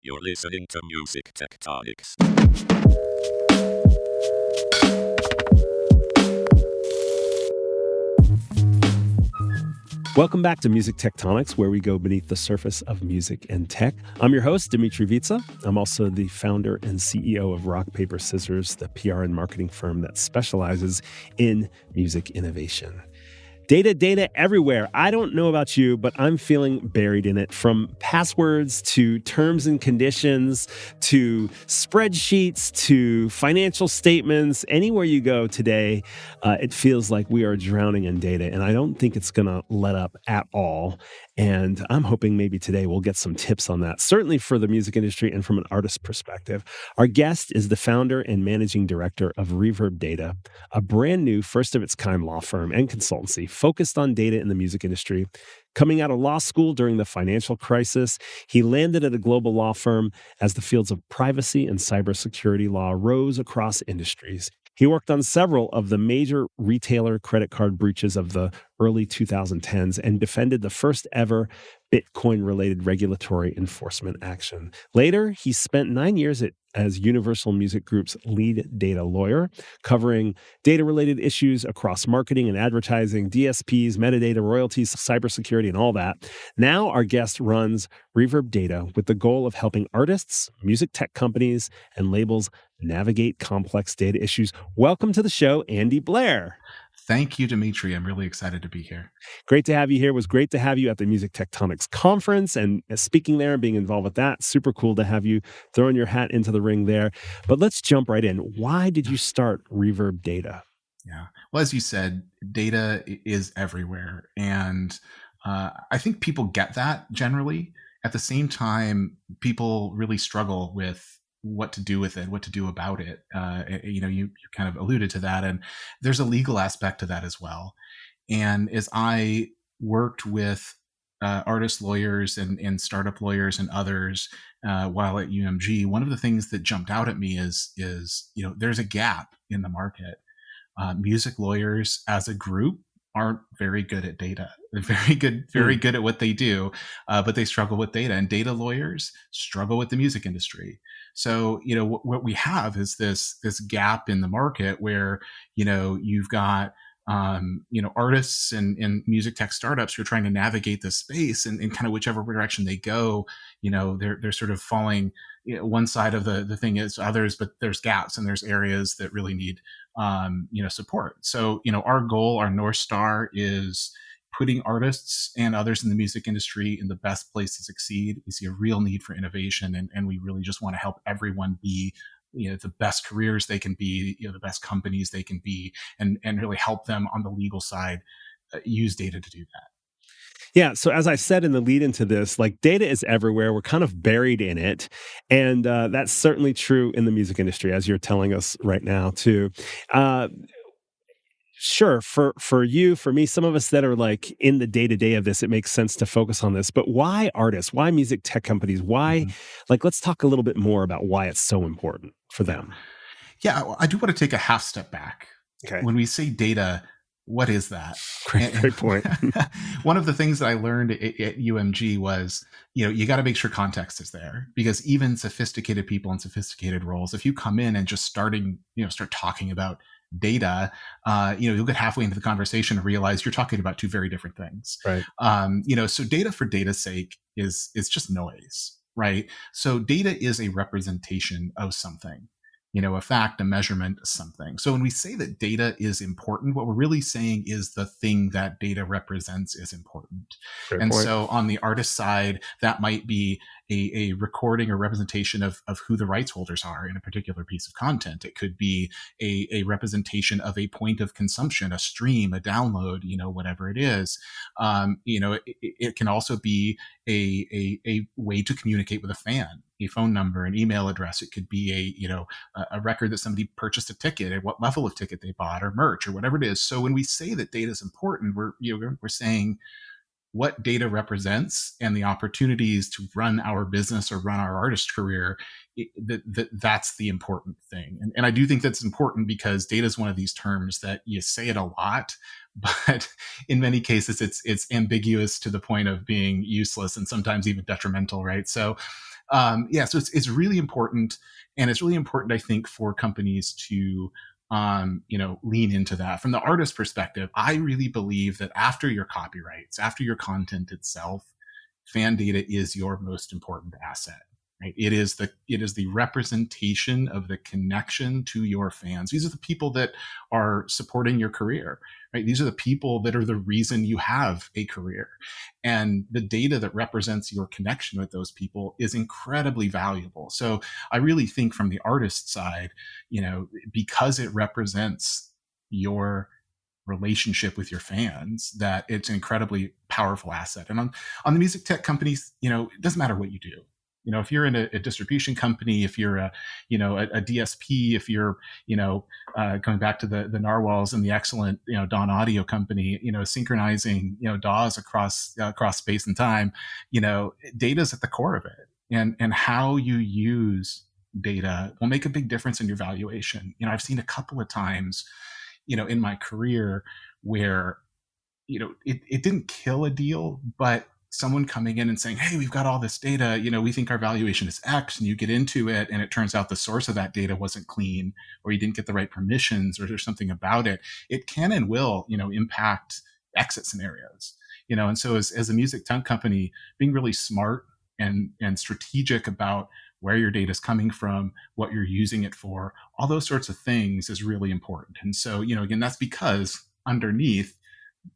You're listening to Music Tectonics. Welcome back to Music Tectonics, where we go beneath the surface of music and tech. I'm your host, Dimitri Vitsa. I'm also the founder and CEO of Rock, Paper, Scissors, the PR and marketing firm that specializes in music innovation. Data everywhere. I don't know about you, but I'm feeling buried in it, from passwords to terms and conditions to spreadsheets to financial statements. Anywhere you go today, it feels like we are drowning in data, and I don't think it's going to let up at all. And I'm hoping maybe today we'll get some tips on that, certainly for the music industry and from an artist perspective. Our guest is the founder and managing director of ReverbData, a brand new first-of-its-kind law firm and consultancy focused on data in the music industry. Coming out of law school during the financial crisis, he landed at a global law firm as the fields of privacy and cybersecurity law rose across industries. He worked on several of the major retailer credit card breaches of the early 2010s and defended the first ever Bitcoin-related regulatory enforcement action. Later, he spent 9 years as Universal Music Group's lead data lawyer, covering data-related issues across marketing and advertising, DSPs, metadata, royalties, cybersecurity, and all that. Now our guest runs ReverbData with the goal of helping artists, music tech companies, and labels navigate complex data issues. Welcome to the show, Andy Blair. Thank you, Dimitri. I'm really excited to be here. Great to have you here. It was great to have you at the Music Tectonics conference and speaking there and being involved with that. Super cool to have you throwing your hat into the ring there. But let's jump right in. Why did you start ReverbData? Yeah. Well, as you said, data is everywhere. And I think people get that generally. At the same time, people really struggle with what to do with it, what to do about it. You kind of alluded to that. And there's a legal aspect to that as well. And as I worked with artist lawyers and startup lawyers and others while at UMG, one of the things that jumped out at me is there's a gap in the market. Music lawyers as a group aren't very good at data. They're very good at what they do, but they struggle with data. And data lawyers struggle with the music industry. So, what we have is this gap in the market where, you've got artists and music tech startups who are trying to navigate this space, and kind of whichever direction they go, they're sort of falling. One side of the thing is others, but there's gaps and there's areas that really need support. So, our goal, our North Star, is putting artists and others in the music industry in the best place to succeed. We see a real need for innovation, and we really just want to help everyone be the best careers they can be, the best companies they can be, and really help them on the legal side use data to do that. Yeah. So as I said in the lead into this, like, data is everywhere. We're kind of buried in it. And that's certainly true in the music industry, as you're telling us right now, too. Sure, for you, for me, some of us that are like in the day-to-day of this, it makes sense to focus on this. But why artists? Why music tech companies? Why, let's talk a little bit more about why it's so important for them. Yeah, well, I do want to take a half step back. Okay. When we say data, what is that? Great point. One of the things that I learned at UMG was, you got to make sure context is there, because even sophisticated people in sophisticated roles, if you come in and just start talking about data, you'll get halfway into the conversation and realize you're talking about two very different things. Right. So data for data's sake is just noise, right? So data is a representation of something. A fact, a measurement, something. So when we say that data is important, what we're really saying is the thing that data represents is important. Great and point. So on the artist side, that might be a recording or representation of who the rights holders are in a particular piece of content. It could be a representation of a point of consumption, a stream, a download, whatever it is. It can also be a way to communicate with a fan, a phone number, an email address. It could be a record that somebody purchased a ticket, at what level of ticket they bought, or merch, or whatever it is. So when we say that data is important, we're saying what data represents and the opportunities to run our business or run our artist career. That's the important thing. And I do think that's important because data is one of these terms that you say it a lot, but in many cases it's ambiguous to the point of being useless and sometimes even detrimental, right? So So it's really important, and it's really important, I think, for companies to lean into that. From the artist perspective, I really believe that after your copyrights, after your content itself, fan data is your most important asset. Right? It is the representation of the connection to your fans. These are the people that are supporting your career. Right? These are the people that are the reason you have a career. And the data that represents your connection with those people is incredibly valuable. So I really think from the artist side, because it represents your relationship with your fans, that it's an incredibly powerful asset. And on the music tech companies, it doesn't matter what you do. If you're in a distribution company, if you're a DSP, if you're, going back to the narwhals and the excellent, Dawn Audio company, synchronizing, DAWs across space and time, data is at the core of it, and how you use data will make a big difference in your valuation. I've seen a couple of times, in my career where, it didn't kill a deal, but someone coming in and saying, hey, we've got all this data, we think our valuation is X, and you get into it and it turns out the source of that data wasn't clean, or you didn't get the right permissions, or there's something about it. It can and will, impact exit scenarios, and so as a music tech company, being really smart and strategic about where your data is coming from, what you're using it for, all those sorts of things is really important. And so, again, that's because underneath,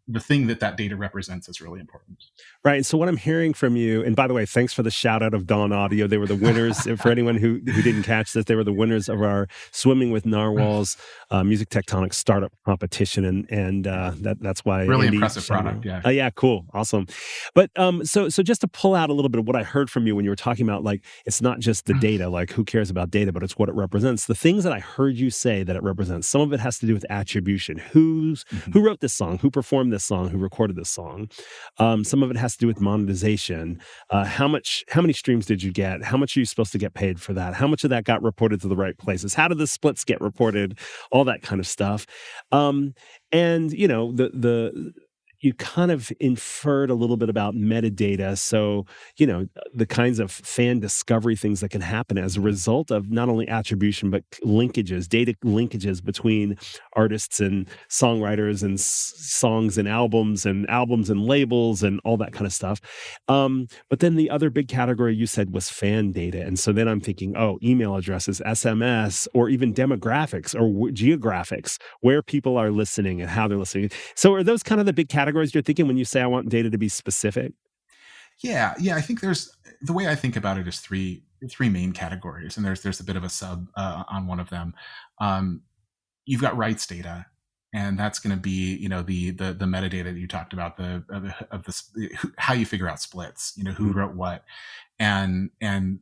the thing that data represents is really important. Right. And so what I'm hearing from you, and by the way, thanks for the shout out of Dawn Audio. They were the winners. For anyone who didn't catch this, they were the winners of our Swimming with Narwhals Music Tectonic Startup Competition. And that's why. Really Andy, impressive product. Yeah. Yeah, cool. Awesome. But so just to pull out a little bit of what I heard from you when you were talking about, like, it's not just the data, like who cares about data, but it's what it represents. The things that I heard you say that it represents, some of it has to do with attribution. Who wrote this song? Who performed this song? Who recorded this song? Some of it has to do with monetization. How many streams did you get? How much are you supposed to get paid for that? How much of that got reported to the right places? How did the splits get reported? All that kind of stuff. And you kind of inferred a little bit about metadata. So, the kinds of fan discovery things that can happen as a result of not only attribution, but linkages, data linkages between artists and songwriters and songs and albums and labels and all that kind of stuff. But then the other big category you said was fan data. And so then I'm thinking, email addresses, SMS, or even demographics or geographics, where people are listening and how they're listening. So are those kind of the big categories you're thinking when you say I want data to be specific? Yeah. I think the way I think about it is three main categories, and there's a bit of a sub on one of them. You've got rights data, and that's going to be the metadata that you talked about, how you figure out splits, who wrote what, and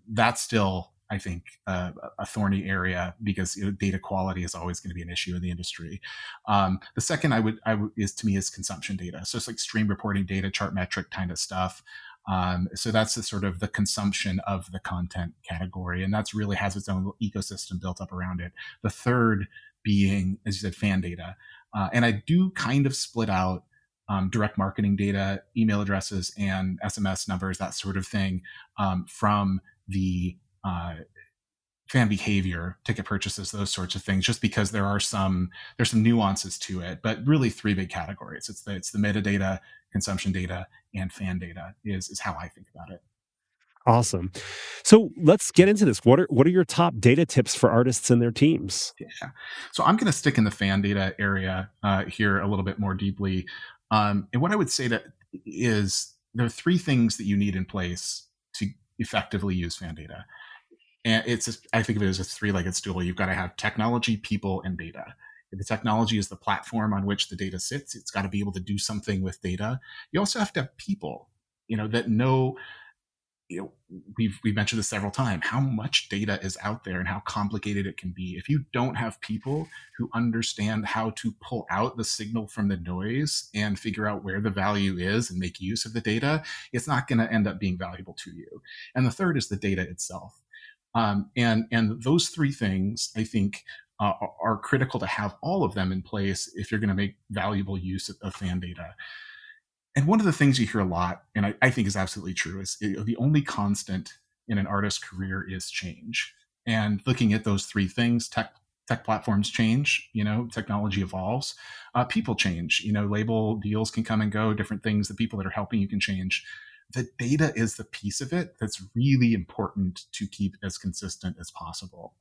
that's still, I think, a thorny area because data quality is always going to be an issue in the industry. The second is consumption data. So it's like stream reporting data, chart metric kind of stuff. So that's the sort of the consumption of the content category, and that's really has its own ecosystem built up around it. The third being, as you said, fan data. And I do kind of split out direct marketing data, email addresses, and SMS numbers, that sort of thing, from the fan behavior, ticket purchases, those sorts of things, just because there's some nuances to it. But really, three big categories. It's the metadata, consumption data, and fan data is how I think about it. Awesome. So let's get into this. What are your top data tips for artists and their teams? Yeah. So I'm going to stick in the fan data area here a little bit more deeply. And what I would say that is there are three things that you need in place to effectively use fan data. And I think of it as a three-legged stool. You've got to have technology, people, and data. If the technology is the platform on which the data sits, it's got to be able to do something with data. You also have to have people, that know, we've mentioned this several times, how much data is out there and how complicated it can be. If you don't have people who understand how to pull out the signal from the noise and figure out where the value is and make use of the data, it's not going to end up being valuable to you. And the third is the data itself. And those three things, I think, are critical to have all of them in place if you're going to make valuable use of fan data. And one of the things you hear a lot, and I think is absolutely true, is the only constant in an artist's career is change. And looking at those three things, tech platforms change, technology evolves, people change, label deals can come and go, different things, the people that are helping you can change. The data is the piece of it that's really important to keep as consistent as possible.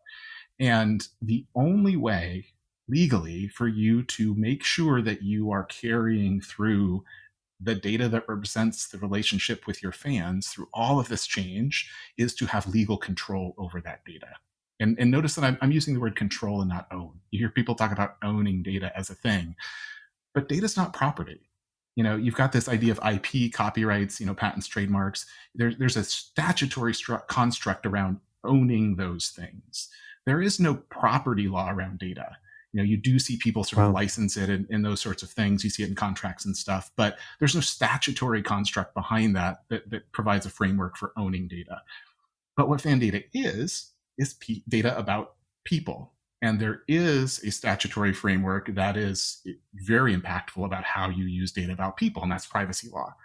And the only way legally for you to make sure that you are carrying through the data that represents the relationship with your fans through all of this change is to have legal control over that data. And notice that I'm using the word control and not own. You hear people talk about owning data as a thing, but data's not property. You've got this idea of IP, copyrights, patents, trademarks. There's a statutory construct around owning those things. There is no property law around data. You do see people sort of license it and those sorts of things. You see it in contracts and stuff, but there's no statutory construct behind that provides a framework for owning data. But what fan data is data about people. And there is a statutory framework that is very impactful about how you use data about people, and that's privacy law.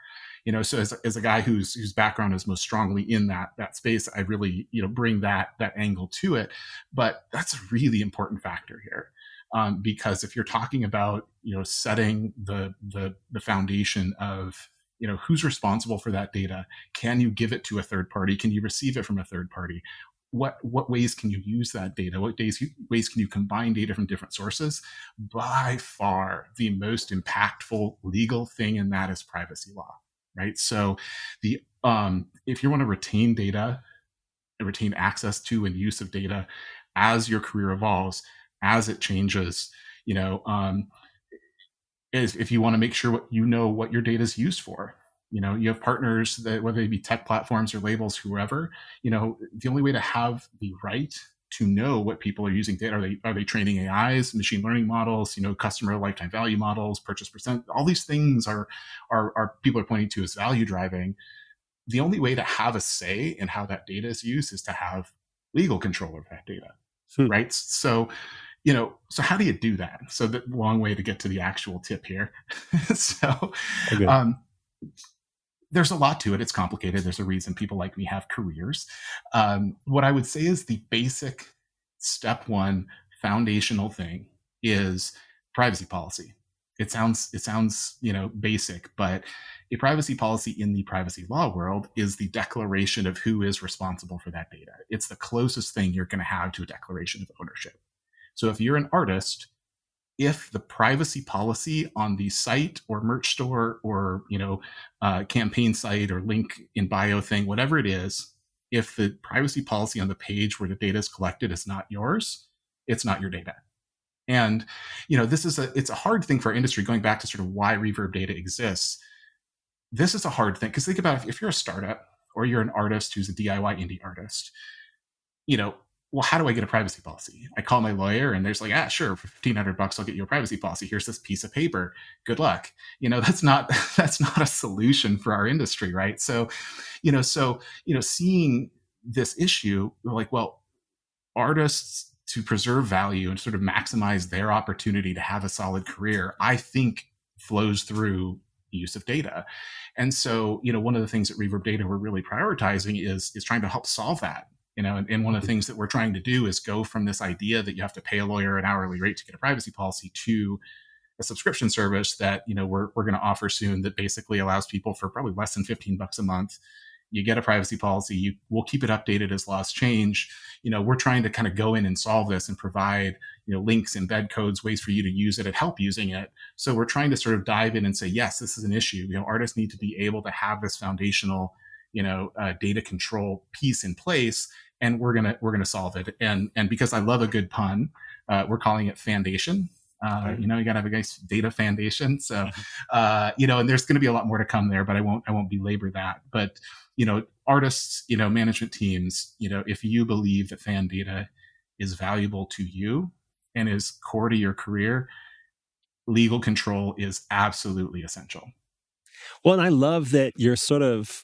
So as a guy whose background is most strongly in that space, I really bring that angle to it. But that's a really important factor here, because if you're talking about setting the foundation of who's responsible for that data, can you give it to a third party? Can you receive it from a third party? What ways can you use that data? What ways can you combine data from different sources? By far, the most impactful legal thing in that is privacy law, right? So if you want to retain data, retain access to and use of data as your career evolves, as it changes, if you want to make sure what your data is used for. You have partners that, whether they be tech platforms or labels, whoever, the only way to have the right to know what people are using data, are they training AIs, machine learning models, customer lifetime value models, purchase percent, all these things are people are pointing to as value driving. The only way to have a say in how that data is used is to have legal control over that data, right? So how do you do that? So the long way to get to the actual tip here. So, there's a lot to it. It's complicated. There's a reason people like me have careers. What I would say is the basic step one foundational thing is privacy policy. It sounds basic, but a privacy policy in the privacy law world is the declaration of who is responsible for that data. It's the closest thing you're going to have to a declaration of ownership. So if you're an artist, if the privacy policy on the site or merch store or campaign site or link in bio thing, whatever it is, if the privacy policy on the page where the data is collected is not yours, it's not your data. And it's a hard thing for our industry, going back to sort of why ReverbData exists. This is a hard thing because think about if you're a startup or you're an artist who's a DIY indie artist, well, how do I get a privacy policy? I call my lawyer and there's like, sure, for $1,500, I'll get you a privacy policy. Here's this piece of paper. Good luck. That's not a solution for our industry, right? So, seeing this issue, we're like, well, artists, to preserve value and sort of maximize their opportunity to have a solid career, I think flows through use of data. And so, one of the things at ReverbData we're really prioritizing is trying to help solve that. And one of the things that we're trying to do is go from this idea that you have to pay a lawyer an hourly rate to get a privacy policy to a subscription service that, we're going to offer soon that basically allows people for probably less than $15 a month. You get a privacy policy, we'll keep it updated as laws change. We're trying to kind of go in and solve this and provide, links, embed codes, ways for you to use it and help using it. So we're trying to sort of dive in and say, yes, this is an issue. Artists need to be able to have this foundational, data control piece in place. And we're gonna solve it. And because I love a good pun, we're calling it Fandation. You gotta have a nice data foundation. So, and there's gonna be a lot more to come there, but I won't belabor that. But artists, management teams, if you believe that fan data is valuable to you and is core to your career, legal control is absolutely essential. Well, and I love that you're sort of,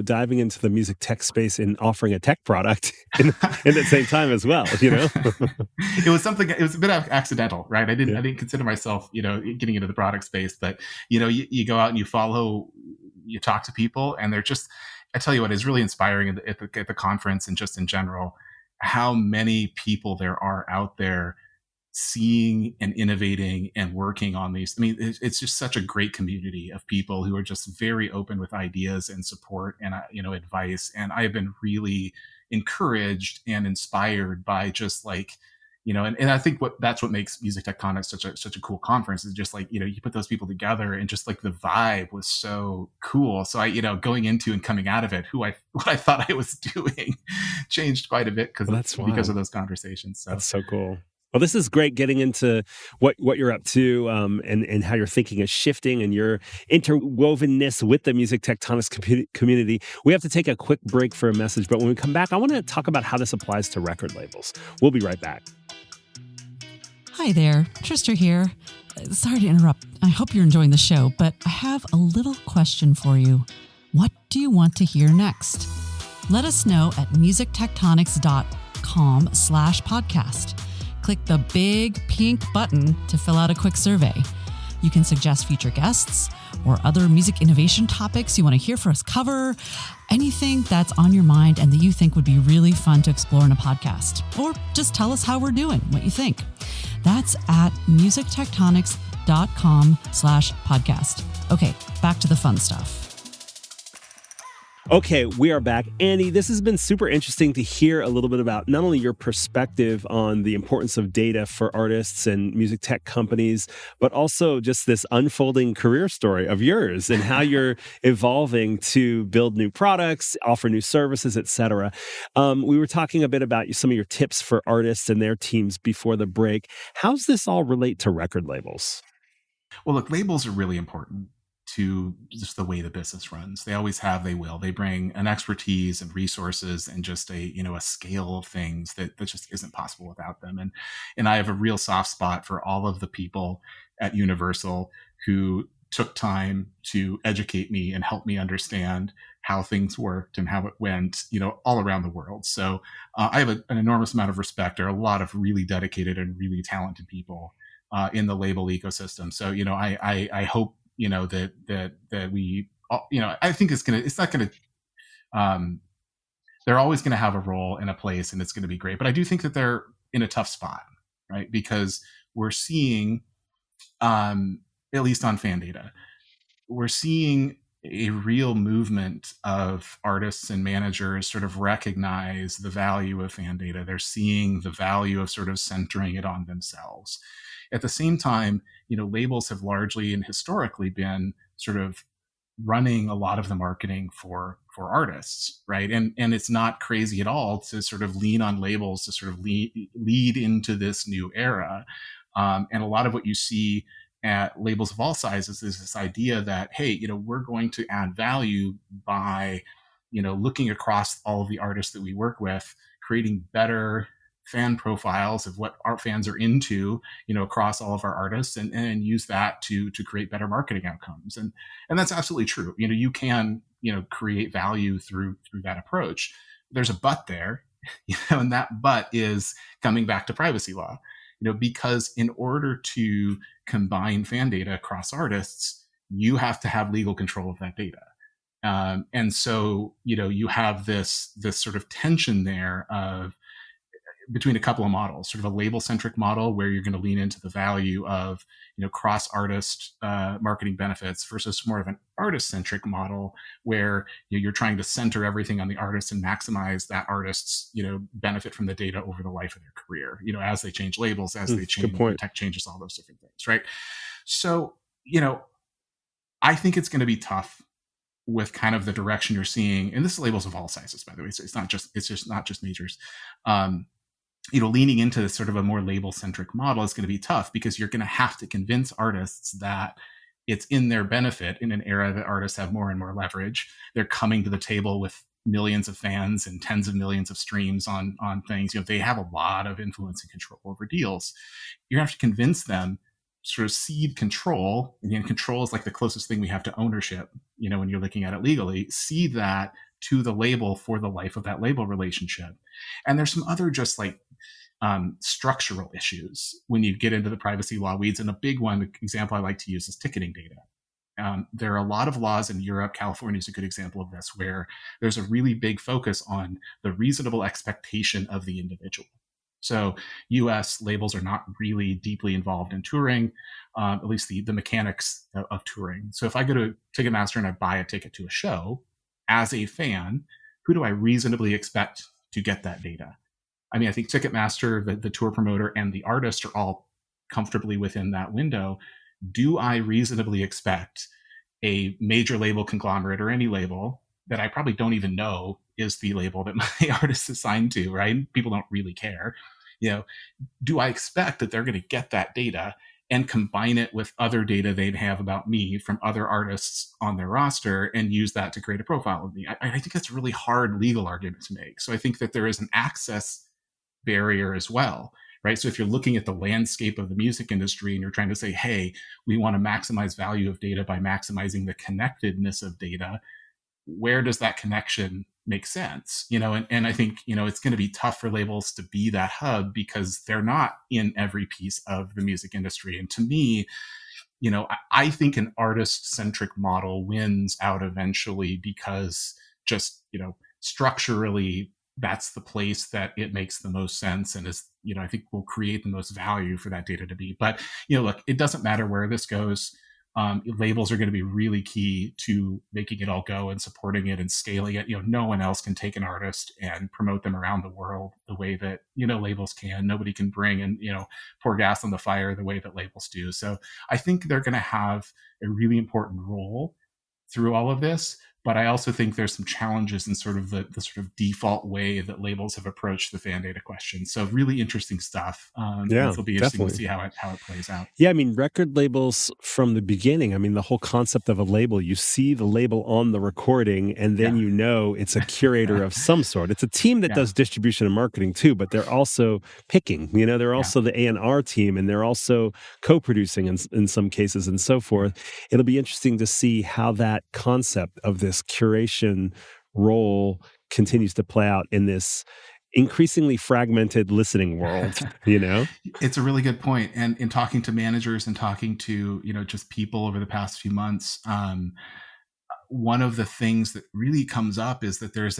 diving into the music tech space and offering a tech product in at the same time as well, It was a bit accidental, right? I didn't consider myself, getting into the product space, but, you go out and you talk to people and they're just, I tell you what is really inspiring at the conference and just in general, how many people there are out there seeing and innovating and working on these. I mean, it's just such a great community of people who are just very open with ideas and support and advice. And I have been really encouraged and inspired by just like, and I think that's what makes Music Tectonics such a cool conference is just like, you put those people together and just like the vibe was so cool. So I, going into and coming out of it, what I thought I was doing changed quite a bit because of those conversations. So that's so cool. Well, this is great getting into what you're up to and how your thinking is shifting and your interwovenness with the Music Tectonics community. We have to take a quick break for a message, but when we come back, I want to talk about how this applies to record labels. We'll be right back. Hi there, Trista here. Sorry to interrupt. I hope you're enjoying the show, but I have a little question for you. What do you want to hear next? Let us know at musictectonics.com/podcast. Click the big pink button to fill out a quick survey. You can suggest future guests or other music innovation topics you want to hear for us cover, anything that's on your mind and that you think would be really fun to explore in a podcast. Or just tell us how we're doing, what you think. That's at musictectonics.com/podcast. Okay, back to the fun stuff. Okay, we are back. Andy, this has been super interesting to hear a little bit about not only your perspective on the importance of data for artists and music tech companies, but also just this unfolding career story of yours and how you're evolving to build new products, offer new services, etc. We were talking a bit about some of your tips for artists and their teams before the break. How's this all relate to record labels? Well, look, labels are really important to just the way the business runs. They always have, they will. They bring an expertise and resources and just a scale of things that just isn't possible without them. And I have a real soft spot for all of the people at Universal who took time to educate me and help me understand how things worked and how it went, all around the world. So I have an enormous amount of respect. There are a lot of really dedicated and really talented people in the label ecosystem. So, I hope that we, I think they're always going to have a role and a place and it's going to be great. But I do think that they're in a tough spot, right? Because we're seeing, at least on fan data, we're seeing a real movement of artists and managers sort of recognize the value of fan data. They're seeing the value of sort of centering it on themselves. At the same time, labels have largely and historically been sort of running a lot of the marketing for artists, right? And it's not crazy at all to sort of lean on labels to sort of lead into this new era. And a lot of what you see at labels of all sizes is this idea that, hey, we're going to add value by, looking across all of the artists that we work with, creating better fan profiles of what our fans are into, across all of our artists and use that to create better marketing outcomes. And that's absolutely true. You can, create value through that approach. There's a but there, and that but is coming back to privacy law, because in order to combine fan data across artists, you have to have legal control of that data. And so, you have this sort of tension there of between a couple of models, sort of a label-centric model where you're going to lean into the value of, cross-artist marketing benefits versus more of an artist-centric model where you're trying to center everything on the artist and maximize that artist's, benefit from the data over the life of their career, as they change labels, as they change, tech changes, all those different things, right? So, I think it's going to be tough with kind of the direction you're seeing, and this is labels of all sizes, by the way. So it's not just majors. Leaning into this sort of a more label-centric model is going to be tough because you're going to have to convince artists that it's in their benefit in an era that artists have more and more leverage. They're coming to the table with millions of fans and tens of millions of streams on things. They have a lot of influence and control over deals. You have to convince them, sort of cede control. And control is like the closest thing we have to ownership, when you're looking at it legally, cede that to the label for the life of that label relationship. And there's some other just like structural issues when you get into the privacy law weeds. And a big one example I like to use is ticketing data. There are a lot of laws in Europe. California is a good example of this, where there's a really big focus on the reasonable expectation of the individual. So US labels are not really deeply involved in touring, at least the mechanics of touring. So if I go to Ticketmaster and I buy a ticket to a show, as a fan, who do I reasonably expect to get that data? I mean, I think Ticketmaster, the tour promoter, and the artist are all comfortably within that window. Do I reasonably expect a major label conglomerate or any label that I probably don't even know is the label that my artist is signed to, right? People don't really care. Do I expect that they're going to get that data and combine it with other data they'd have about me from other artists on their roster and use that to create a profile of me? I think that's a really hard legal argument to make. So I think that there is an access barrier as well, right? So if you're looking at the landscape of the music industry and you're trying to say, hey, we want to maximize value of data by maximizing the connectedness of data, where does that connection make sense? And I think, it's going to be tough for labels to be that hub because they're not in every piece of the music industry. And to me, I think an artist-centric model wins out eventually because just, structurally, that's the place that it makes the most sense and is, I think will create the most value for that data to be. But, look, it doesn't matter where this goes. Labels are going to be really key to making it all go and supporting it and scaling it. No one else can take an artist and promote them around the world the way that, labels can. Nobody can bring and, pour gas on the fire the way that labels do. So I think they're going to have a really important role through all of this. But I also think there's some challenges in sort of the sort of default way that labels have approached the fan data question. So really interesting stuff. Yeah, it'll be interesting to see how it plays out. Yeah, I mean, record labels from the beginning, I mean, the whole concept of a label, you see the label on the recording and then it's a curator of some sort. It's a team that does distribution and marketing too, but they're also picking, they're also the A&R team and they're also co-producing in some cases and so forth. It'll be interesting to see how that concept of this curation role continues to play out in this increasingly fragmented listening world, It's a really good point. And in talking to managers and talking to, just people over the past few months, one of the things that really comes up is that there's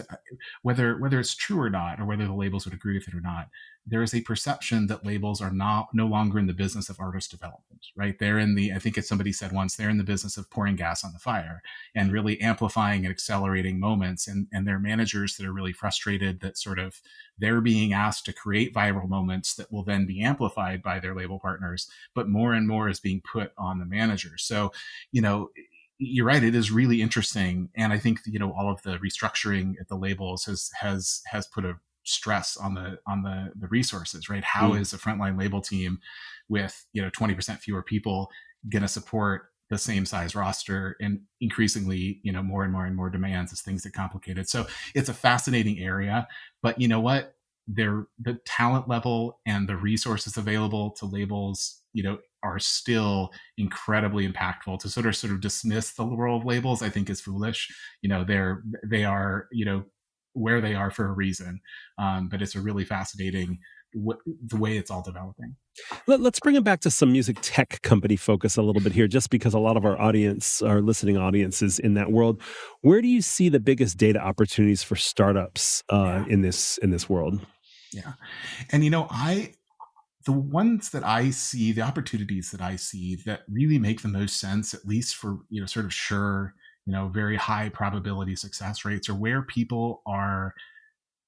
whether it's true or not, or whether the labels would agree with it or not, there is a perception that labels are no longer in the business of artist development, right? They're I think it's somebody said once, they're in the business of pouring gas on the fire and really amplifying and accelerating moments. And there are managers that are really frustrated that sort of they're being asked to create viral moments that will then be amplified by their label partners, but more and more is being put on the managers. So, you're right. It is really interesting, and I think all of the restructuring at the labels has put a stress on the resources. Right? How is a frontline label team with 20% fewer people going to support the same size roster and increasingly more and more demands as things get complicated? So it's a fascinating area, but you know what? The talent level and the resources available to labels, are still incredibly impactful. To sort of dismiss the role of labels, I think is foolish. They are where they are for a reason. But it's a really fascinating the way it's all developing. Let's bring it back to some music tech company focus a little bit here, just because a lot of our listening audience is in that world. Where do you see the biggest data opportunities for startups in this world? Yeah, and the ones that I see, the opportunities that I see that really make the most sense, at least for sort of sure, very high probability success rates, are where people are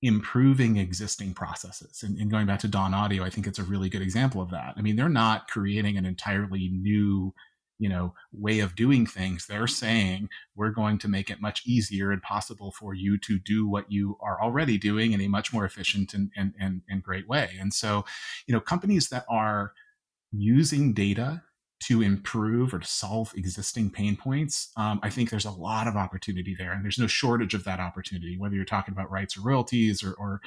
improving existing processes. And going back to Dawn Audio, I think it's a really good example of that. I mean, they're not creating an entirely new way of doing things. They're saying, we're going to make it much easier and possible for you to do what you are already doing in a much more efficient and great way. And so, companies that are using data to improve or to solve existing pain points, I think there's a lot of opportunity there, and there's no shortage of that opportunity, whether you're talking about rights or royalties or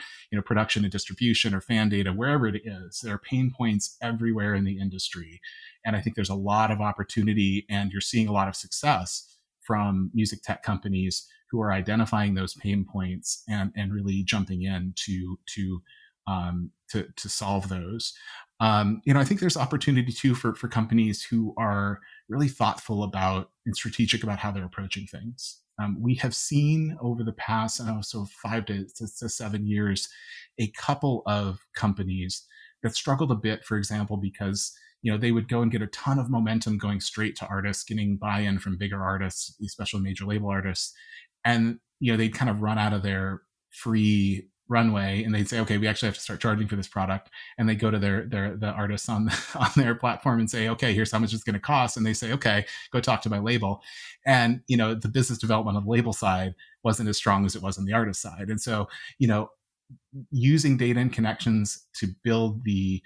production and distribution or fan data, wherever it is. There are pain points everywhere in the industry, and I think there's a lot of opportunity, and you're seeing a lot of success from music tech companies who are identifying those pain points and really jumping in to to solve those. I think there's opportunity too for companies who are really thoughtful about and strategic about how they're approaching things. We have seen over the past, 5 to 7 years, a couple of companies that struggled a bit, for example, because they would go and get a ton of momentum going straight to artists, getting buy-in from bigger artists, especially major label artists, and they'd kind of run out of their free runway and they'd say, okay, we actually have to start charging for this product. And they go to the artists on their platform and say, okay, here's how much it's going to cost. And they say, okay, go talk to my label. And the business development on the label side wasn't as strong as it was on the artist side. And so using data and connections to build the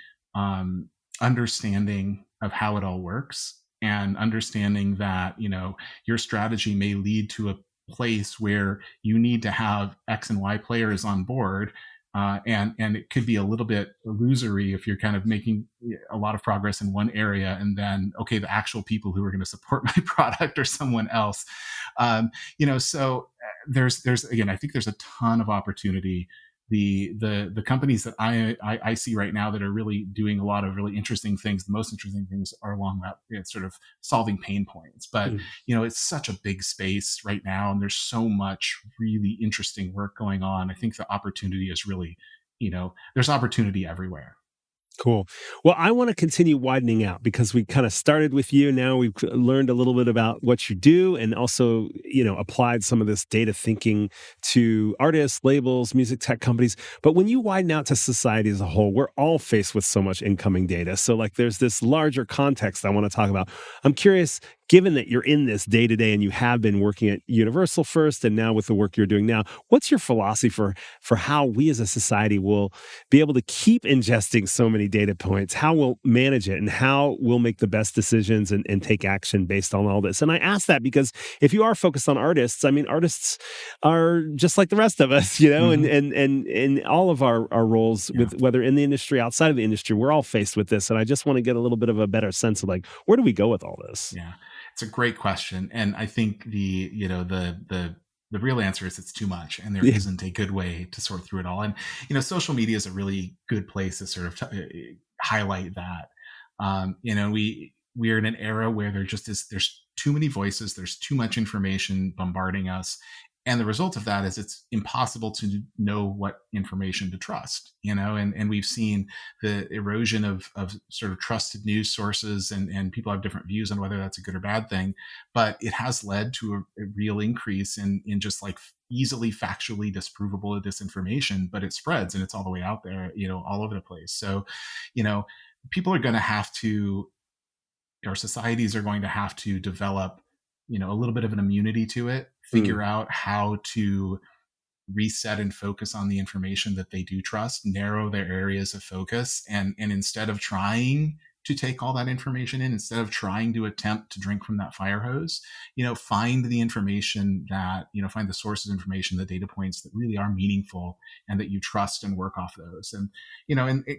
understanding of how it all works, and understanding that your strategy may lead to a place where you need to have X and Y players on board, and it could be a little bit illusory if you're kind of making a lot of progress in one area, and then the actual people who are going to support my product are someone else. So there's again, I think there's a ton of opportunity. The companies that I see right now that are really doing a lot of really interesting things, the most interesting things are along that sort of solving pain points. But it's such a big space right now, and there's so much really interesting work going on. I think the opportunity is really, there's opportunity everywhere. Cool. Well, I want to continue widening out because we kind of started with you. Now we've learned a little bit about what you do, and also, applied some of this data thinking to artists, labels, music tech companies. But when you widen out to society as a whole, we're all faced with so much incoming data. So there's this larger context I want to talk about. I'm curious, given that you're in this day to day and you have been working at Universal first and now with the work you're doing now, what's your philosophy for how we as a society will be able to keep ingesting so many data points, how we'll manage it, and how we'll make the best decisions and take action based on all this? And I ask that because if you are focused on artists, artists are just like the rest of us, and in all of our roles, with whether in the industry, outside of the industry, we're all faced with this. And I just want to get a little bit of a better sense of where do we go with all this? Yeah. It's a great question. And I think the real answer is it's too much, and there isn't a good way to sort through it all. And, social media is a really good place to sort of highlight that. We're in an era where there's too many voices, there's too much information bombarding us. And the result of that is it's impossible to know what information to trust, and we've seen the erosion of sort of trusted news sources, and people have different views on whether that's a good or bad thing. But it has led to a real increase in just easily factually disprovable disinformation, but it spreads and it's all the way out there, all over the place. So, people are going to have to, our societies are going to have to develop, a little bit of an immunity to it, figure out how to reset and focus on the information that they do trust, narrow their areas of focus, and instead of trying to take all that information in, instead of trying to attempt to drink from that fire hose, find the information that, find the sources of information, the data points that really are meaningful and that you trust, and work off those. And,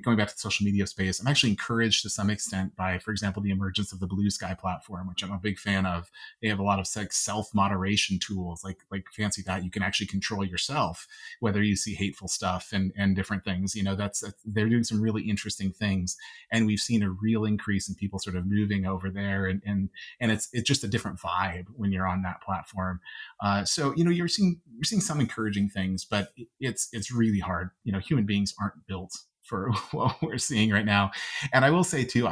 going back to the social media space, I'm actually encouraged to some extent by, for example, the emergence of the Blue Sky platform, which I'm a big fan of. They have a lot of self-moderation tools, like fancy that you can actually control yourself, whether you see hateful stuff and different things, they're doing some really interesting things. And we've seen a real increase in people sort of moving over there, and it's just a different vibe when you're on that platform. So you're seeing some encouraging things, but it's really hard. Human beings aren't built for what we're seeing right now. And I will say too,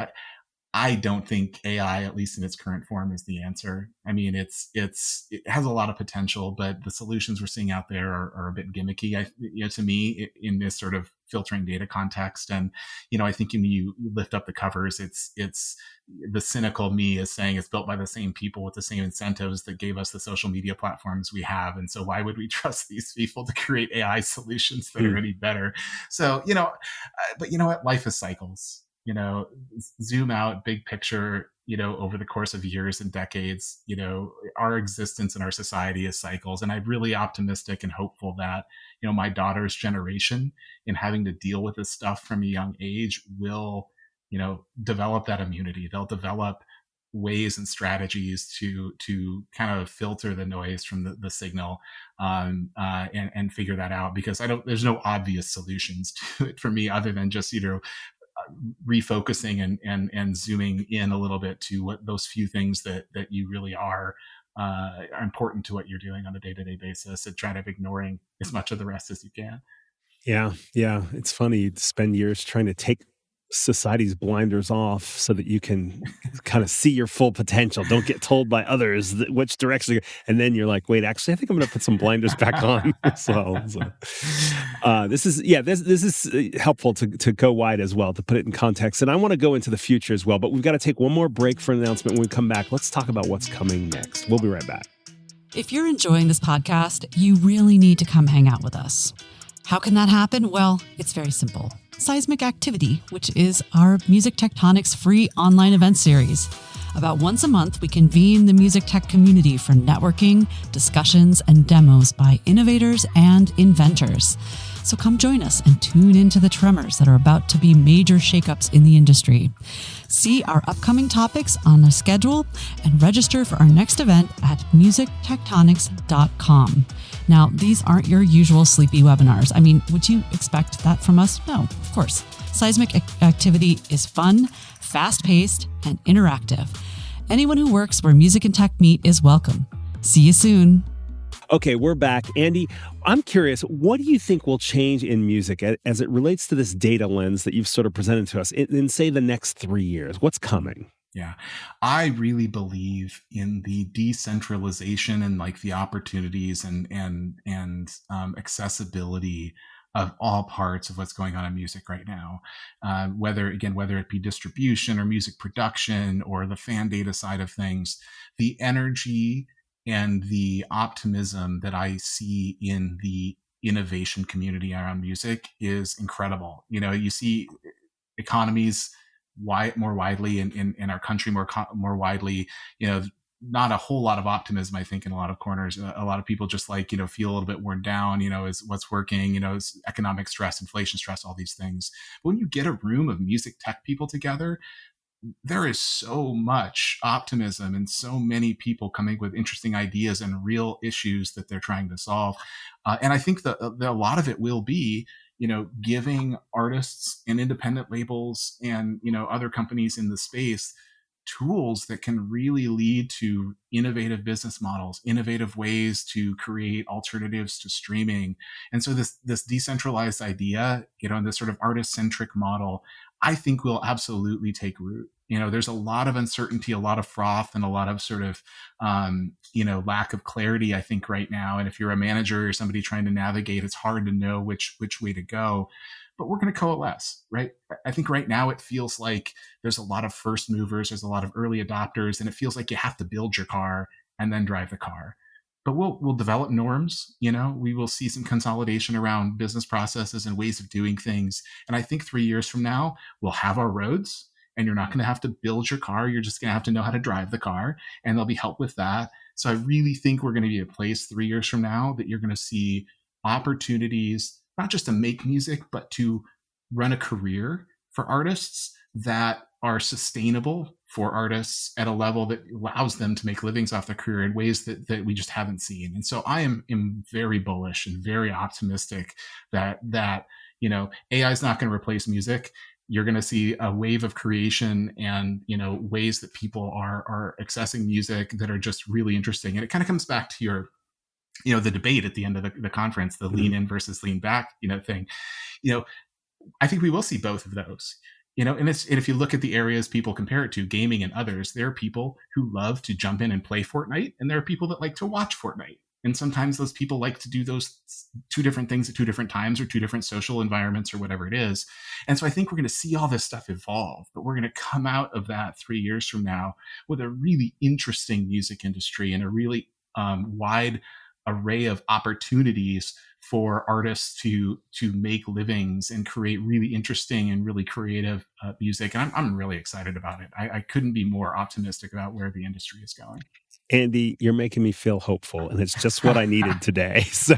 I don't think AI, at least in its current form, is the answer. It has a lot of potential, but the solutions we're seeing out there are a bit gimmicky, to me, in this sort of filtering data context. And, I think when you lift up the covers, it's the cynical me is saying it's built by the same people with the same incentives that gave us the social media platforms we have. And so why would we trust these people to create AI solutions that are any better? So, but you know what? Life is cycles. Zoom out, big picture, over the course of years and decades, our existence in our society is cycles. And I'm really optimistic and hopeful that, my daughter's generation, in having to deal with this stuff from a young age, will, develop that immunity. They'll develop ways and strategies to kind of filter the noise from the signal, and figure that out, because there's no obvious solutions to it for me other than just refocusing and zooming in a little bit to what those few things that you really are important to what you're doing on a day-to-day basis, and try to ignoring as much of the rest as you can. Yeah. It's funny. You spend years trying to take society's blinders off so that you can kind of see your full potential. Don't get told by others which direction. And then you're like, wait, actually, I think I'm going to put some blinders back on as well. So, this is helpful to go wide as well, to put it in context. And I want to go into the future as well, but we've got to take one more break for an announcement. When we come back, let's talk about what's coming next. We'll be right back. If you're enjoying this podcast, you really need to come hang out with us. How can that happen? Well, it's very simple. Seismic Activity, which is our Music Tectonics free online event series. About once a month, we convene the music tech community for networking, discussions, and demos by innovators and inventors. So come join us and tune into the tremors that are about to be major shakeups in the industry. See our upcoming topics on the schedule and register for our next event at musictectonics.com. Now, these aren't your usual sleepy webinars. I mean, would you expect that from us? No, of course. Seismic Activity is fun, fast-paced, and interactive. Anyone who works where music and tech meet is welcome. See you soon. Okay, we're back. Andy, I'm curious, what do you think will change in music as it relates to this data lens that you've sort of presented to us in, say, the next 3 years? What's coming? Yeah, I really believe in the decentralization and like the opportunities and accessibility of all parts of what's going on in music right now. Whether it be distribution or music production or the fan data side of things, the energy and the optimism that I see in the innovation community around music is incredible. You see economies more widely in our country, more widely, not a whole lot of optimism, I think, in a lot of corners. A lot of people just feel a little bit worn down, is what's working, is economic stress, inflation stress, all these things. But when you get a room of music tech people together, there is so much optimism and so many people coming with interesting ideas and real issues that they're trying to solve. And I think that a lot of it will be, giving artists and independent labels and, other companies in the space tools that can really lead to innovative business models, innovative ways to create alternatives to streaming. And so this decentralized idea, and this sort of artist-centric model, I think will absolutely take root. There's a lot of uncertainty, a lot of froth, and a lot of sort of, lack of clarity, I think, right now. And if you're a manager or somebody trying to navigate, it's hard to know which way to go. But we're going to coalesce, right? I think right now it feels like there's a lot of first movers, there's a lot of early adopters, and it feels like you have to build your car and then drive the car. But we'll develop norms, we will see some consolidation around business processes and ways of doing things. And I think 3 years from now, we'll have our roads, and you're not going to have to build your car. You're just going to have to know how to drive the car, and there'll be help with that. So I really think we're going to be at a place 3 years from now that you're going to see opportunities, not just to make music, but to run a career for artists that are sustainable for artists at a level that allows them to make livings off their career in ways that we just haven't seen. And so I am very bullish and very optimistic that AI is not going to replace music. You're going to see a wave of creation and, ways that people are accessing music that are just really interesting. And it kind of comes back to your, the debate at the end of the conference, the lean in versus lean back, thing. I think we will see both of those. And if you look at the areas people compare it to, gaming and others, there are people who love to jump in and play Fortnite, and there are people that like to watch Fortnite. And sometimes those people like to do those two different things at two different times or two different social environments or whatever it is. And so I think we're going to see all this stuff evolve, but we're going to come out of that 3 years from now with a really interesting music industry and a really wide array of opportunities for artists to make livings and create really interesting and really creative music. And I'm really excited about it. I couldn't be more optimistic about where the industry is going. Andy, you're making me feel hopeful, and it's just what I needed today. So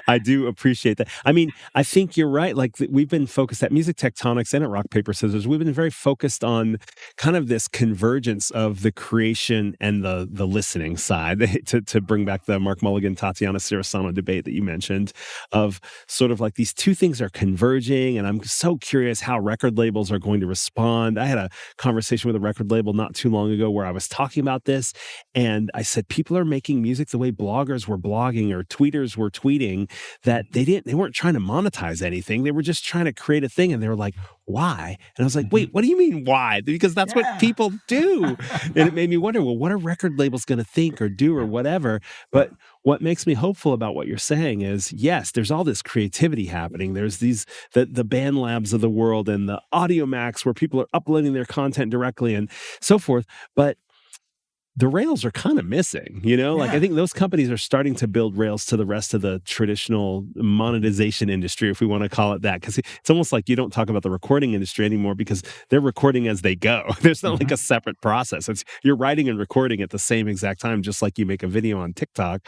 I do appreciate that. I mean, I think you're right. Like we've been focused at Music Tectonics and at Rock Paper Scissors. We've been very focused on kind of this convergence of the creation and the listening side. To bring back the Mark Mulligan Tatiana Sirasano debate that you mentioned, of sort of like these two things are converging, and I'm so curious how record labels are going to respond. I had a conversation with a record label not too long ago where I was talking about this, and I said people are making music the way bloggers were blogging or tweeters were tweeting, that they weren't trying to monetize anything. They were just trying to create a thing. And they were like, why? And I was like, wait, what do you mean why? Because that's what people do. And it made me wonder, well, what are record labels going to think or do or whatever? But what makes me hopeful about what you're saying is, yes, there's all this creativity happening. There's these, the Band Labs of the world and the Audio Max where people are uploading their content directly and so forth. But the rails are kind of missing, like I think those companies are starting to build rails to the rest of the traditional monetization industry, if we want to call it that, because it's almost like you don't talk about the recording industry anymore because they're recording as they go. There's not like a separate process. You're writing and recording at the same exact time, just like you make a video on TikTok.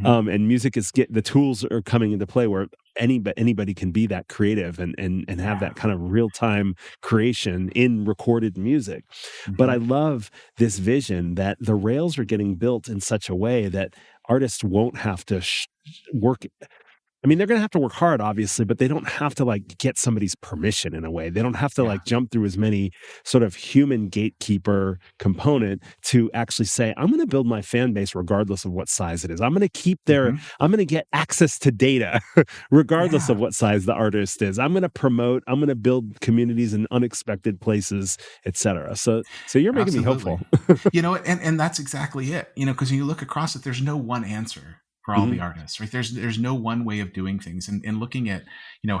And music the tools are coming into play where anybody can be that creative and have that kind of real-time creation in recorded music. But I love this vision that the rails are getting built in such a way that artists won't have to work. I mean, they're going to have to work hard, obviously, but they don't have to like get somebody's permission in a way. They don't have to like jump through as many sort of human gatekeeper component to actually say, I'm going to build my fan base regardless of what size it is. I'm going to keep I'm going to get access to data regardless of what size the artist is. I'm going to promote, I'm going to build communities in unexpected places, etc. So you're making me hopeful. And that's exactly it. Because when you look across it, there's no one answer for all the artists, right? There's no one way of doing things. And looking at,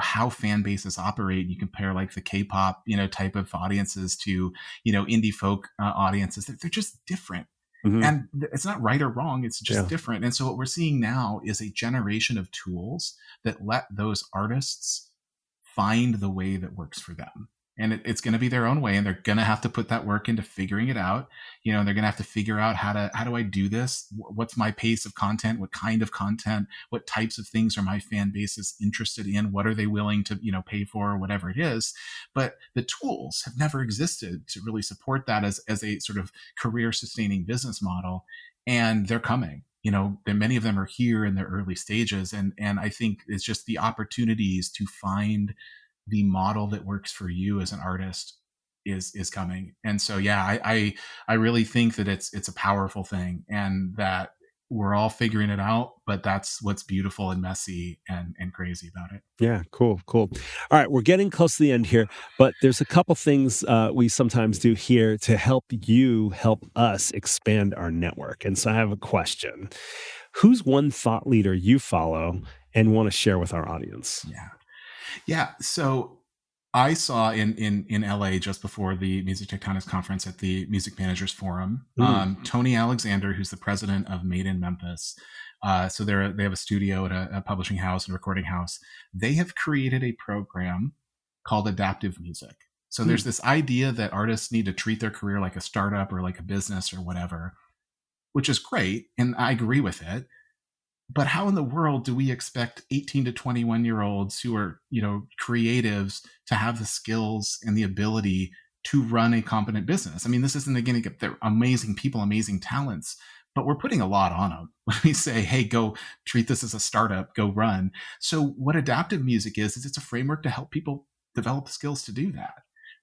how fan bases operate, you compare like the K-pop, type of audiences to, indie folk audiences. They're just different. And it's not right or wrong. It's just different. And so what we're seeing now is a generation of tools that let those artists find the way that works for them. And it's going to be their own way, and they're going to have to put that work into figuring it out. They're going to have to figure out how do I do this? What's my pace of content? What kind of content? What types of things are my fan bases interested in? What are they willing to, pay for, or whatever it is? But the tools have never existed to really support that as a sort of career sustaining business model. And they're coming. Many of them are here in their early stages. And I think it's just the opportunities to find the model that works for you as an artist is coming. And so, I really think that it's a powerful thing, and that we're all figuring it out, but that's what's beautiful and messy and crazy about it. Yeah, cool. All right, we're getting close to the end here, but there's a couple things we sometimes do here to help us expand our network. And so I have a question. Who's one thought leader you follow and want to share with our audience? Yeah. So I saw in LA just before the Music Tectonics conference at the Music Managers Forum, Tony Alexander, who's the president of Made in Memphis. So they have a studio at a publishing house and recording house. They have created a program called adaptive music. So there's this idea that artists need to treat their career like a startup or like a business or whatever, which is great. And I agree with it. But how in the world do we expect 18 to 21-year-olds who are, creatives to have the skills and the ability to run a competent business? I mean, this isn't going to get they're amazing people, amazing talents, but we're putting a lot on them when we say, hey, go treat this as a startup, go run. So what adaptive music is it's a framework to help people develop the skills to do that,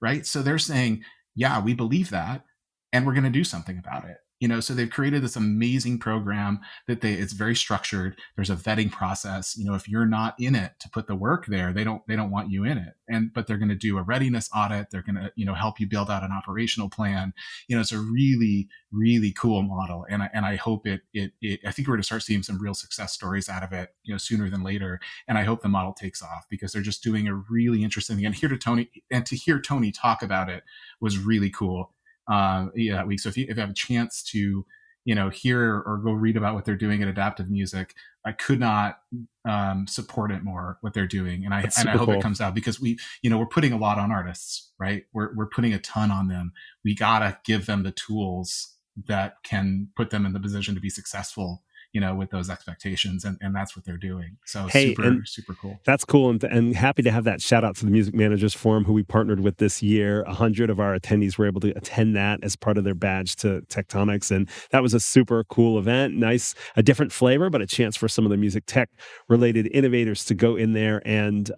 right? So they're saying, yeah, we believe that, and we're going to do something about it. So they've created this amazing program that it's very structured. There's a vetting process. If you're not in it to put the work there, they don't want you in it. But they're going to do a readiness audit. They're going to, help you build out an operational plan. It's a really, really cool model. And I hope I think we're going to start seeing some real success stories out of it, sooner than later. And I hope the model takes off because they're just doing a really interesting thing. And to hear Tony talk about it was really cool. That week. So if you have a chance to, hear or go read about what they're doing at Adaptive Music, I could not support it more what they're doing. And I hope it comes out because we're putting a lot on artists, right? We're putting a ton on them. We gotta give them the tools that can put them in the position to be successful, with those expectations, and that's what they're doing. So Hey, and super cool. that's cool, and happy to have that. Shout out to the Music Managers Forum, who we partnered with this year. 100 of our attendees were able to attend that as part of their badge to Tectonics, and that was a super cool event. Nice, a different flavor, but a chance for some of the music tech related innovators to go in there and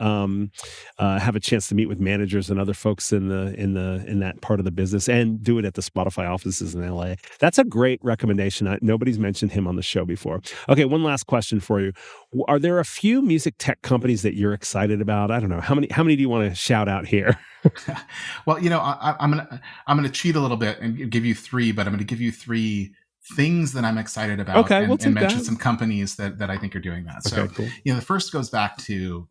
have a chance to meet with managers and other folks in that part of the business, and do it at the Spotify offices in LA. That's a great recommendation. Nobody's mentioned him on the show before. Okay, one last question for you. Are there a few music tech companies that you're excited about? I don't know. How many do you want to shout out here? Well, I'm gonna cheat a little bit and give you three, but I'm gonna give you three things that I'm excited about, Okay, we'll and mention that. some companies that I think are doing that. So, cool. The first goes back to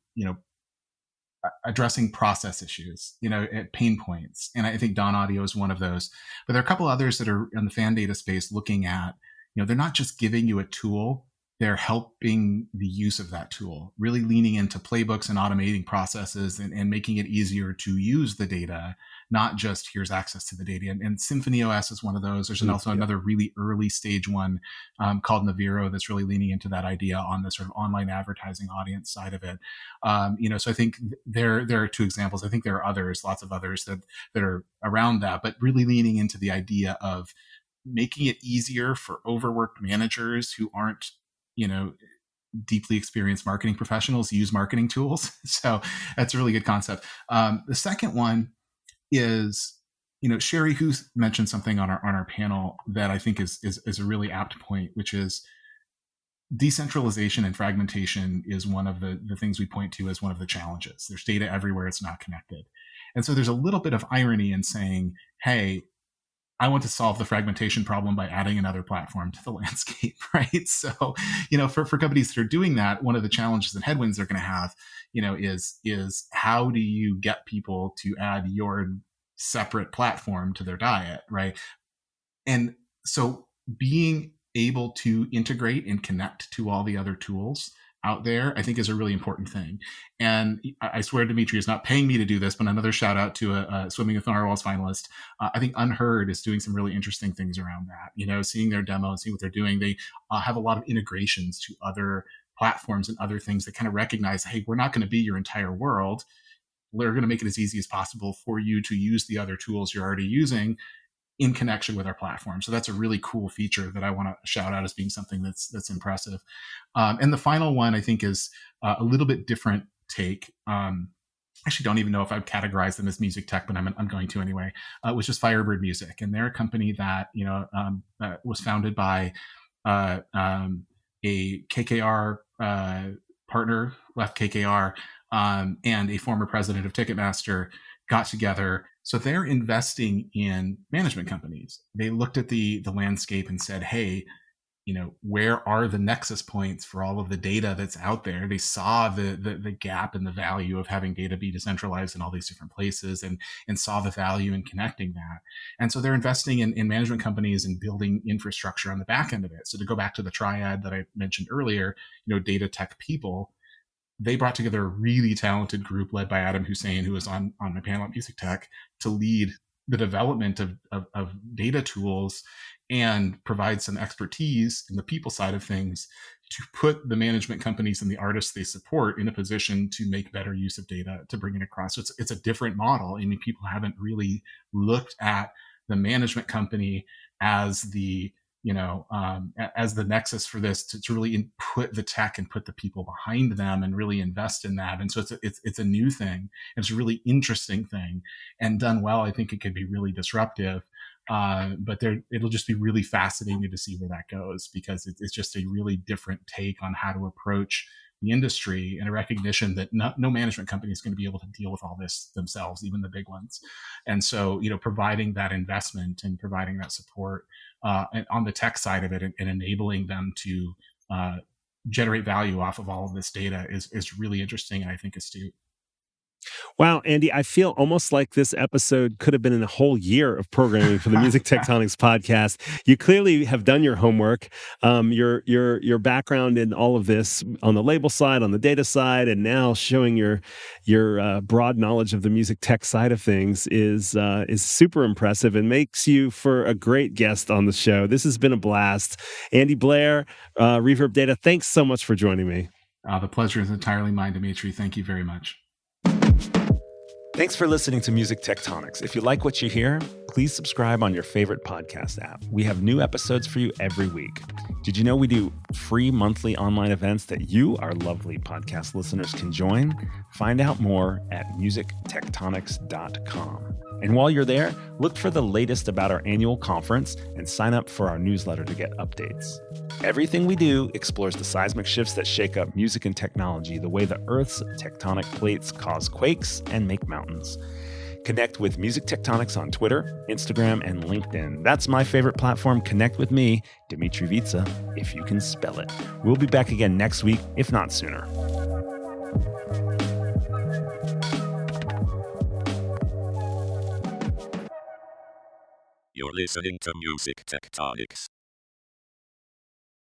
addressing process issues, at pain points, and I think Dawn Audio is one of those. But there are a couple others that are in the fan data space looking at, they're not just giving you a tool. They're helping the use of that tool, really leaning into playbooks and automating processes and making it easier to use the data, not just here's access to the data. And SymphonyOS is one of So there's also another really early stage one called Naviro that's really leaning into that idea on the sort of online advertising audience side of it. So I think there are two examples. I think there are others, lots of others that are around that, but really leaning into the idea of making it easier for overworked managers who aren't deeply experienced marketing professionals use marketing tools. So that's a really good concept. The second one is, Sherry, who mentioned something on our panel that I think is a really apt point, which is decentralization and fragmentation is one of the things we point to as one of the challenges. There's data everywhere. It's not connected. And so there's a little bit of irony in saying, hey, I want to solve the fragmentation problem by adding another platform to the landscape, right? So, for companies that are doing that, one of the challenges and headwinds they're going to have, is how do you get people to add your separate platform to their diet, right? And so being able to integrate and connect to all the other tools out there, I think is a really important thing. And I swear Dimitri is not paying me to do this, but another shout out to a Swimming with Narwhals finalist. I think Unhurd is doing some really interesting things around that, seeing their demo and seeing what they're doing. They have a lot of integrations to other platforms and other things that kind of recognize, hey, we're not going to be your entire world. We're going to make it as easy as possible for you to use the other tools you're already using in connection with our platform. So that's a really cool feature that I want to shout out as being something that's impressive. And the final one, I think, is a little bit different take. Actually don't even know if I've categorized them as music tech, but I'm going to anyway, which is Firebird Music. And they're a company that, was founded by a KKR partner, left KKR, and a former president of Ticketmaster got together. So they're investing in management companies. They looked at the landscape and said, hey, where are the nexus points for all of the data that's out there? They saw the gap and the value of having data be decentralized in all these different places, and saw the value in connecting that. And so they're investing in management companies and building infrastructure on the back end of it. So to go back to the triad that I mentioned earlier, data, tech, people, they brought together a really talented group led by Adam Hussein, who was on my panel at Music Tech, to lead the development of data tools and provide some expertise in the people side of things to put the management companies and the artists they support in a position to make better use of data to bring it across. So it's a different model. I mean, people haven't really looked at the management company as the as the nexus for this to really put the tech and put the people behind them and really invest in that. And so it's a new thing. It's a really interesting thing, and done well, I think it could be really disruptive. But it'll just be really fascinating to see where that goes, because it's just a really different take on how to approach the industry, and a recognition that no management company is going to be able to deal with all this themselves, even the big ones. And so, providing that investment and providing that support and on the tech side of it, and enabling them to generate value off of all of this data is really interesting, and I think astute. Wow, Andy, I feel almost like this episode could have been in a whole year of programming for the Music Tectonics podcast. You clearly have done your homework. Your background in all of this on the label side, on the data side, and now showing your broad knowledge of the music tech side of things is super impressive and makes you for a great guest on the show. This has been a blast. Andy Blair, ReverbData, thanks so much for joining me. The pleasure is entirely mine, Dimitri. Thank you very much. Thanks for listening to Music Tectonics. If you like what you hear, please subscribe on your favorite podcast app. We have new episodes for you every week. Did you know we do free monthly online events that you, our lovely podcast listeners, can join? Find out more at musictectonics.com. And while you're there, look for the latest about our annual conference and sign up for our newsletter to get updates. Everything we do explores the seismic shifts that shake up music and technology, the way the Earth's tectonic plates cause quakes and make mountains. Connect with Music Tectonics on Twitter, Instagram, and LinkedIn. That's my favorite platform. Connect with me, Dimitri Vitsa, if you can spell it. We'll be back again next week, if not sooner. You're listening to Music Tectonics.